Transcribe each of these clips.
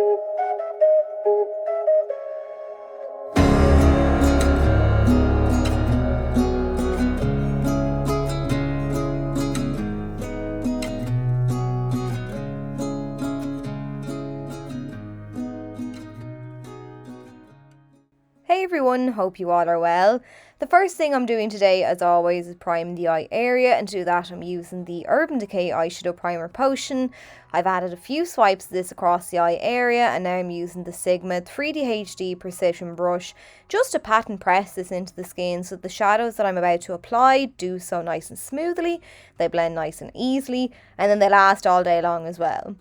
Hey everyone, hope you all are well. The first thing I'm doing today, as always, is priming the eye area, and to do that I'm using the Urban Decay Eyeshadow Primer Potion. I've added a few swipes of this across the eye area, and now I'm using the Sigma 3D HD Precision Brush just to pat and press this into the skin so the shadows that I'm about to apply do so nice and smoothly, they blend nice and easily, and then they last all day long as well.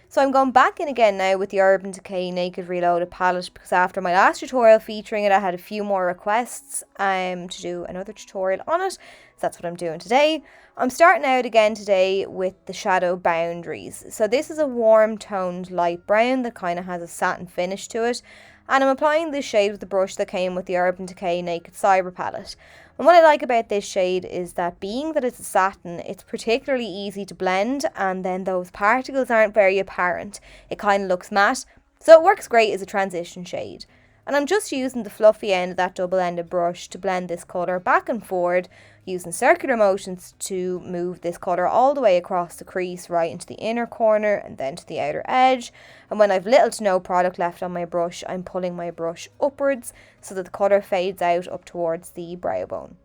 So I'm going back in again now with the Urban Decay Naked Reloaded palette because after my last tutorial featuring it, I had a few more requests to do another tutorial on it. So that's what I'm doing today. I'm starting out again today with the shadow boundaries. So this is a warm toned light brown that kind of has a satin finish to it. And I'm applying this shade with the brush that came with the Urban Decay Naked Cyber palette. And what I like about this shade is that being that it's a satin, it's particularly easy to blend, and then those particles aren't very apparent. It kind of looks matte, so it works great as a transition shade. And I'm just using the fluffy end of that double-ended brush to blend this colour back and forward, using circular motions to move this colour all the way across the crease right into the inner corner and then to the outer edge. And when I've little to no product left on my brush, I'm pulling my brush upwards so that the colour fades out up towards the brow bone.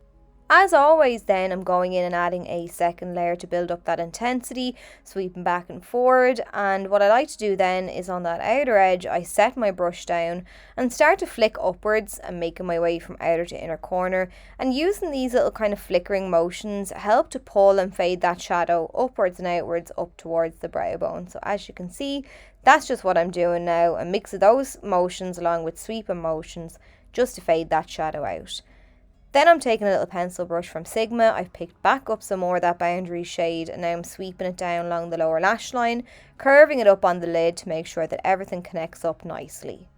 As always then, I'm going in and adding a second layer to build up that intensity, sweeping back and forward, and what I like to do then is on that outer edge, I set my brush down and start to flick upwards and making my way from outer to inner corner, and using these little kind of flickering motions help to pull and fade that shadow upwards and outwards up towards the brow bone. So as you can see, that's just what I'm doing now, a mix of those motions along with sweeping motions just to fade that shadow out. Then I'm taking a little pencil brush from Sigma, I've picked back up some more of that boundary shade, and now I'm sweeping it down along the lower lash line, curving it up on the lid to make sure that everything connects up nicely.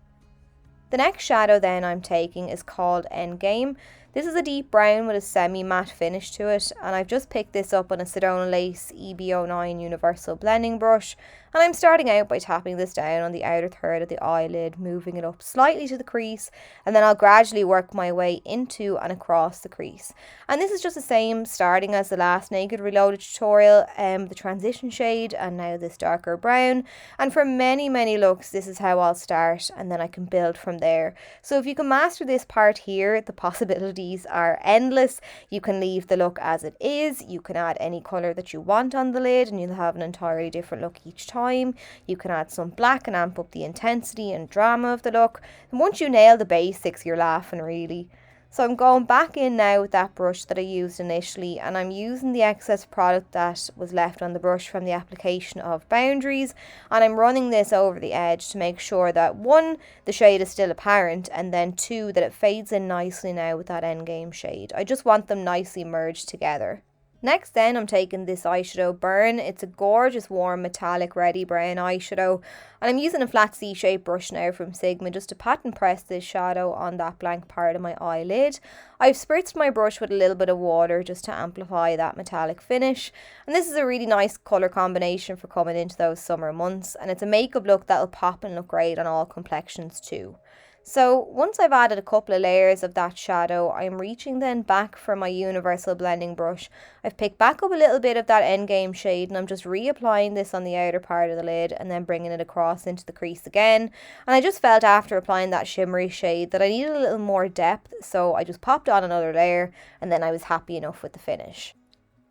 The next shadow then I'm taking is called Endgame. This is a deep brown with a semi-matte finish to it, and I've just picked this up on a Sedona Lace EB09 Universal Blending Brush, and I'm starting out by tapping this down on the outer third of the eyelid, moving it up slightly to the crease, and then I'll gradually work my way into and across the crease. And this is just the same starting as the last Naked Reloaded tutorial, the transition shade, and now this darker brown. And for many looks, this is how I'll start, and then I can build from there. So if you can master this part here, the possibilities are endless. You can leave the look as it is, you can add any colour that you want on the lid and you'll have an entirely different look each time. You can add some black and amp up the intensity and drama of the look, and once you nail the basics you're laughing really. So I'm going back in now with that brush that I used initially, and I'm using the excess product that was left on the brush from the application of boundaries, and I'm running this over the edge to make sure that 1, the shade is still apparent, and then 2, that it fades in nicely now with that endgame shade. I just want them nicely merged together. Next then I'm taking this eyeshadow Burn. It's a gorgeous warm metallic reddy brown eyeshadow, and I'm using a flat C-shaped brush now from Sigma just to pat and press this shadow on that blank part of my eyelid. I've spritzed my brush with a little bit of water just to amplify that metallic finish, and this is a really nice colour combination for coming into those summer months, and it's a makeup look that'll pop and look great on all complexions too. So once I've added a couple of layers of that shadow, I'm reaching then back for my universal blending brush. I've picked back up a little bit of that endgame shade, and I'm just reapplying this on the outer part of the lid and then bringing it across into the crease again. And I just felt after applying that shimmery shade that I needed a little more depth, so I just popped on another layer and then I was happy enough with the finish.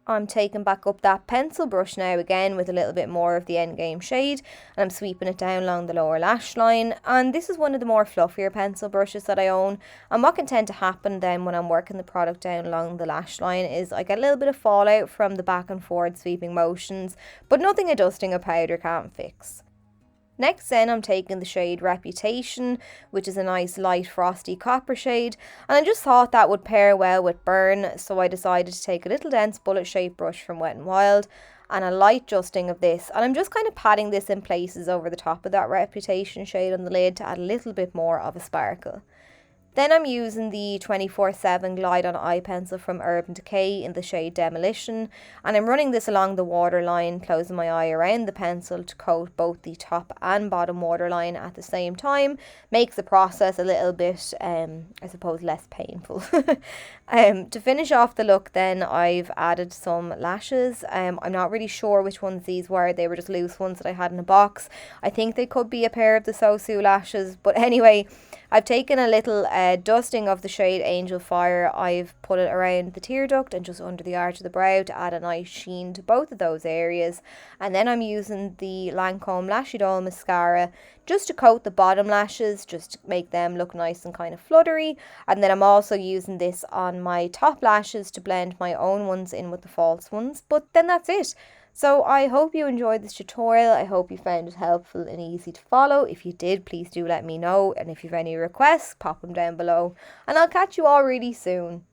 I'm taking back up that pencil brush now again with a little bit more of the endgame shade, and I'm sweeping it down along the lower lash line, and this is one of the more fluffier pencil brushes that I own. And what can tend to happen then when I'm working the product down along the lash line is I get a little bit of fallout from the back and forward sweeping motions, but nothing a dusting of powder can't fix. Next then I'm taking the shade Reputation, which is a nice light frosty copper shade, and I just thought that would pair well with Burn, so I decided to take a little dense bullet shaped brush from Wet n Wild and a light dusting of this, and I'm just kind of patting this in places over the top of that Reputation shade on the lid to add a little bit more of a sparkle. Then I'm using the 24/7 Glide on Eye Pencil from Urban Decay in the shade Demolition, and I'm running this along the waterline, closing my eye around the pencil to coat both the top and bottom waterline at the same time. Makes the process a little bit, I suppose, less painful. To finish off the look then, I've added some lashes. I'm not really sure which ones these were. They were just loose ones that I had in a box. I think they could be a pair of the Sosu lashes, but anyway, I've taken a little dusting of the shade Angel Fire. I've put it around the tear duct and just under the arch of the brow to add a nice sheen to both of those areas. And then I'm using the Lancome Lash Idol mascara just to coat the bottom lashes, just to make them look nice and kind of fluttery. And then I'm also using this on my top lashes to blend my own ones in with the false ones. But then that's it. So I hope you enjoyed this tutorial. I hope you found it helpful and easy to follow. If you did, please do let me know. And if you have any requests, pop them down below. And I'll catch you all really soon.